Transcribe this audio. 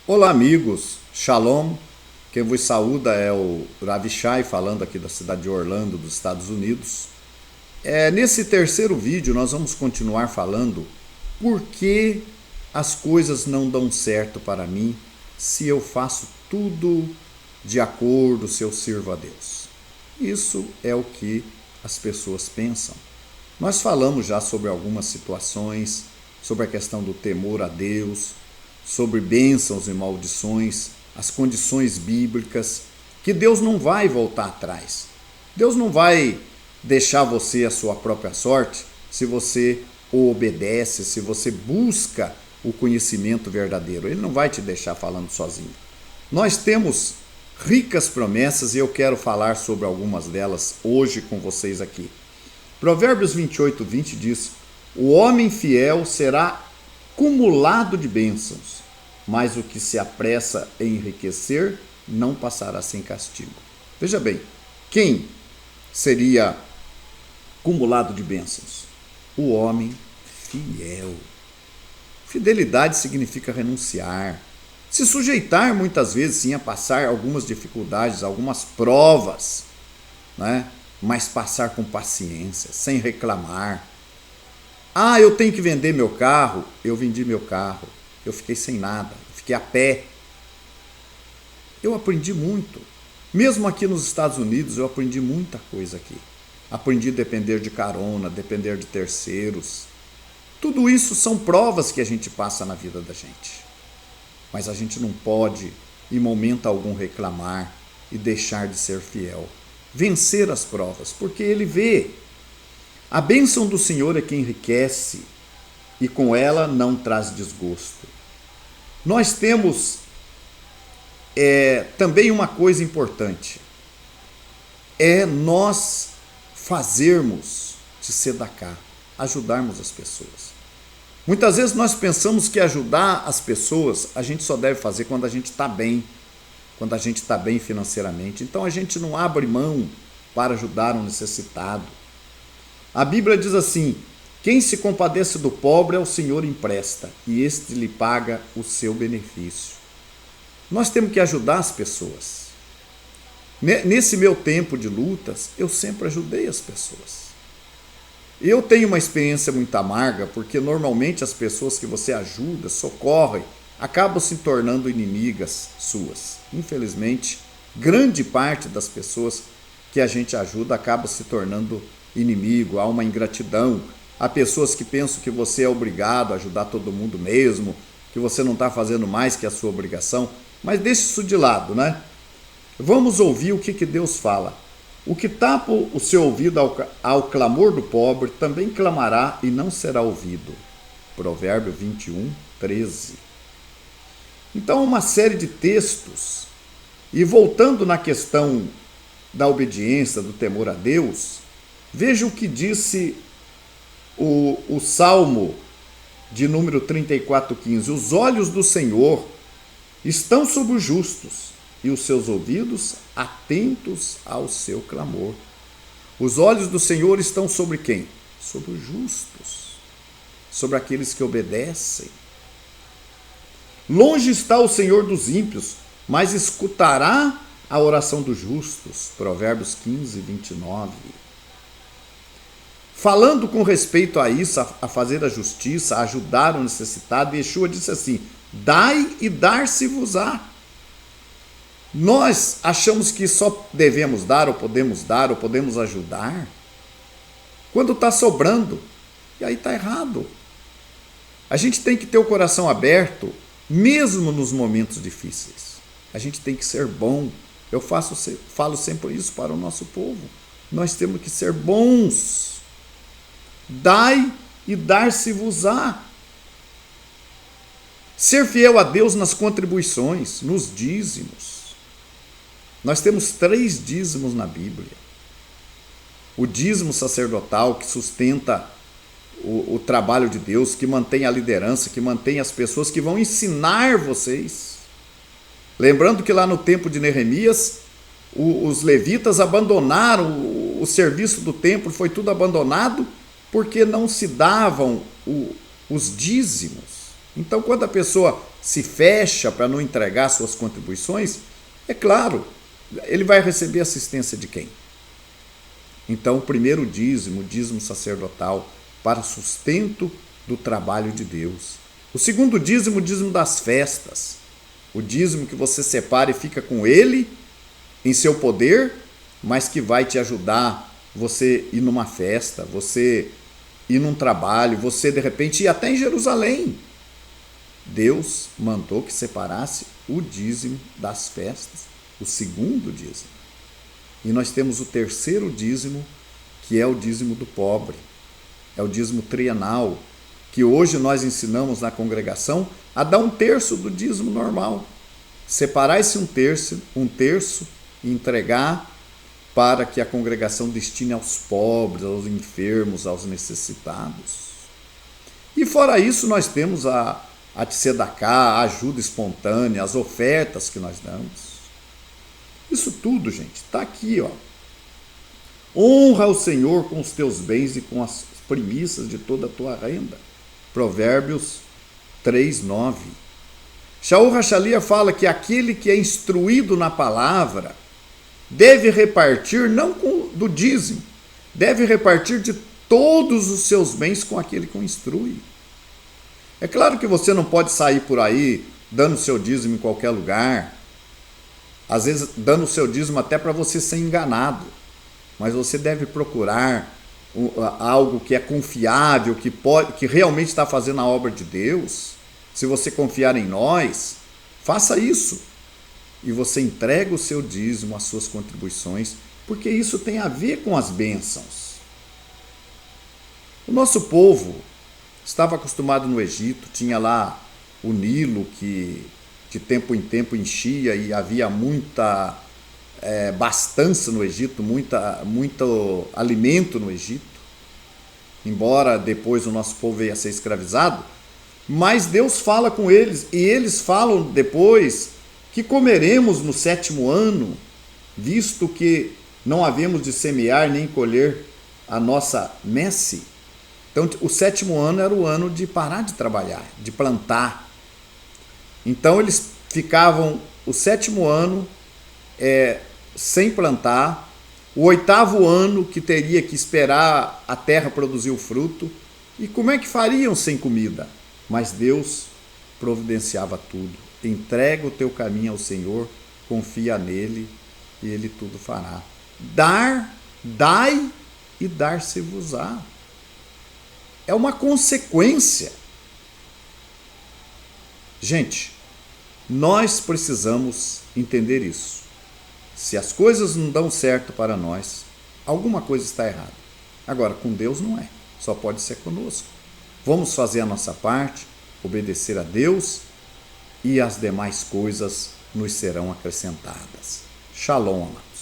Olá, amigos. Shalom. Quem vos saúda é o Ravi Shai, falando aqui da cidade de Orlando, dos Estados Unidos. Nesse terceiro vídeo, nós vamos continuar falando por que as coisas não dão certo para mim se eu faço tudo de acordo, se eu sirvo a Deus. Isso é o que as pessoas pensam. Nós falamos já sobre algumas situações, sobre a questão do temor a Deus, sobre bênçãos e maldições, as condições bíblicas, que Deus não vai voltar atrás. Deus não vai deixar você a sua própria sorte se você o obedece, se você busca o conhecimento verdadeiro. Ele não vai te deixar falando sozinho. Nós temos ricas promessas e eu quero falar sobre algumas delas hoje com vocês aqui. Provérbios 28:20 diz: o homem fiel será cumulado de bênçãos, mas o que se apressa em enriquecer não passará sem castigo. Veja bem, quem seria cumulado de bênçãos? O homem fiel. Fidelidade significa renunciar, se sujeitar muitas vezes sim a passar algumas dificuldades, algumas provas, né? Mas passar com paciência, sem reclamar. Ah, eu tenho que vender meu carro. Eu vendi meu carro. Eu fiquei sem nada. Eu fiquei a pé. Eu aprendi muito. Mesmo aqui nos Estados Unidos, eu aprendi muita coisa aqui. Aprendi a depender de carona, depender de terceiros. Tudo isso são provas que a gente passa na vida da gente. Mas a gente não pode, em momento algum, reclamar e deixar de ser fiel. Vencer as provas, porque Ele vê. A bênção do Senhor é que enriquece e com ela não traz desgosto. Nós temos também uma coisa importante, é nós fazermos de sedacá, ajudarmos as pessoas. Muitas vezes nós pensamos que ajudar as pessoas a gente só deve fazer quando a gente está bem, quando a gente está bem financeiramente. Então a gente não abre mão para ajudar um necessitado. A Bíblia diz assim: quem se compadece do pobre ao Senhor empresta, e este lhe paga o seu benefício. Nós temos que ajudar as pessoas. Nesse meu tempo de lutas, eu sempre ajudei as pessoas. Eu tenho uma experiência muito amarga, porque normalmente as pessoas que você ajuda, socorre, acabam se tornando inimigas suas. Infelizmente, grande parte das pessoas que a gente ajuda acaba se tornando inimigo, há uma ingratidão, há pessoas que pensam que você é obrigado a ajudar todo mundo mesmo, que você não está fazendo mais que a sua obrigação, mas deixe isso de lado, né? Vamos ouvir o que Deus fala. O que tapa o seu ouvido ao clamor do pobre também clamará e não será ouvido. Provérbio 21:13. Então, uma série de textos, e voltando na questão da obediência, do temor a Deus, veja o que disse o Salmo de número 34:15. Os olhos do Senhor estão sobre os justos e os seus ouvidos atentos ao seu clamor. Os olhos do Senhor estão sobre quem? Sobre os justos, sobre aqueles que obedecem. Longe está o Senhor dos ímpios, mas escutará a oração dos justos. Provérbios 15:29. Falando com respeito a isso, a fazer a justiça, a ajudar o necessitado, Yeshua disse assim: dai e dar-se-vos-á. Nós achamos que só devemos dar, ou podemos ajudar, quando está sobrando. E aí está errado. A gente tem que ter o coração aberto, mesmo nos momentos difíceis. A gente tem que ser bom. Eu falo sempre isso para o nosso povo. Nós temos que ser bons. Dai e dar-se-vos-á. Ser fiel a Deus nas contribuições, nos dízimos. Nós temos 3 dízimos na Bíblia. O dízimo sacerdotal, que sustenta o trabalho de Deus, que mantém a liderança, que mantém as pessoas que vão ensinar vocês. Lembrando que lá no tempo de Neemias, os levitas abandonaram o serviço do templo, foi tudo abandonado, porque não se davam os dízimos. Então, quando a pessoa se fecha para não entregar suas contribuições, é claro, ele vai receber assistência de quem? Então, o primeiro dízimo, o dízimo sacerdotal, para sustento do trabalho de Deus. O segundo dízimo, o dízimo das festas. O dízimo que você separa e fica com ele em seu poder, mas que vai te ajudar você ir numa festa, você ir num trabalho, você de repente ir até em Jerusalém. Deus mandou que separasse o dízimo das festas, o segundo dízimo. E nós temos o terceiro dízimo, que é o dízimo do pobre. É o dízimo trienal, que hoje nós ensinamos na congregação a dar 1/3 do dízimo normal. Separar esse 1/3 e entregar para que a congregação destine aos pobres, aos enfermos, aos necessitados. E fora isso, nós temos a tzedakah, a ajuda espontânea, as ofertas que nós damos. Isso tudo, gente, está aqui, ó. Honra o Senhor com os teus bens e com as primícias de toda a tua renda. Provérbios 3:9. Shaul Hachalia fala que aquele que é instruído na palavra deve repartir não do dízimo, deve repartir de todos os seus bens com aquele que o instrui. É claro que você não pode sair por aí dando seu dízimo em qualquer lugar, às vezes dando o seu dízimo até para você ser enganado, mas você deve procurar algo que é confiável, que realmente está fazendo a obra de Deus. Se você confiar em nós, faça isso. E você entrega o seu dízimo, as suas contribuições, porque isso tem a ver com as bênçãos. O nosso povo estava acostumado no Egito, tinha lá o Nilo que de tempo em tempo enchia e havia muita bastança no Egito, muito alimento no Egito, embora depois o nosso povo veio a ser escravizado, mas Deus fala com eles e eles falam depois que comeremos no 7º ano, visto que não havemos de semear nem colher a nossa messe. Então o 7º ano era o ano de parar de trabalhar, de plantar. Então eles ficavam o 7º ano sem plantar, o 8º ano que teria que esperar a terra produzir o fruto. E como é que fariam sem comida? Mas Deus providenciava tudo. Entrega o teu caminho ao Senhor, confia nele e ele tudo fará. Dai e dar-se-vos-á. É uma consequência. Gente, nós precisamos entender isso. Se as coisas não dão certo para nós, alguma coisa está errada. Agora, com Deus não é. Só pode ser conosco. Vamos fazer a nossa parte, obedecer a Deus e as demais coisas nos serão acrescentadas. Shalom, amado.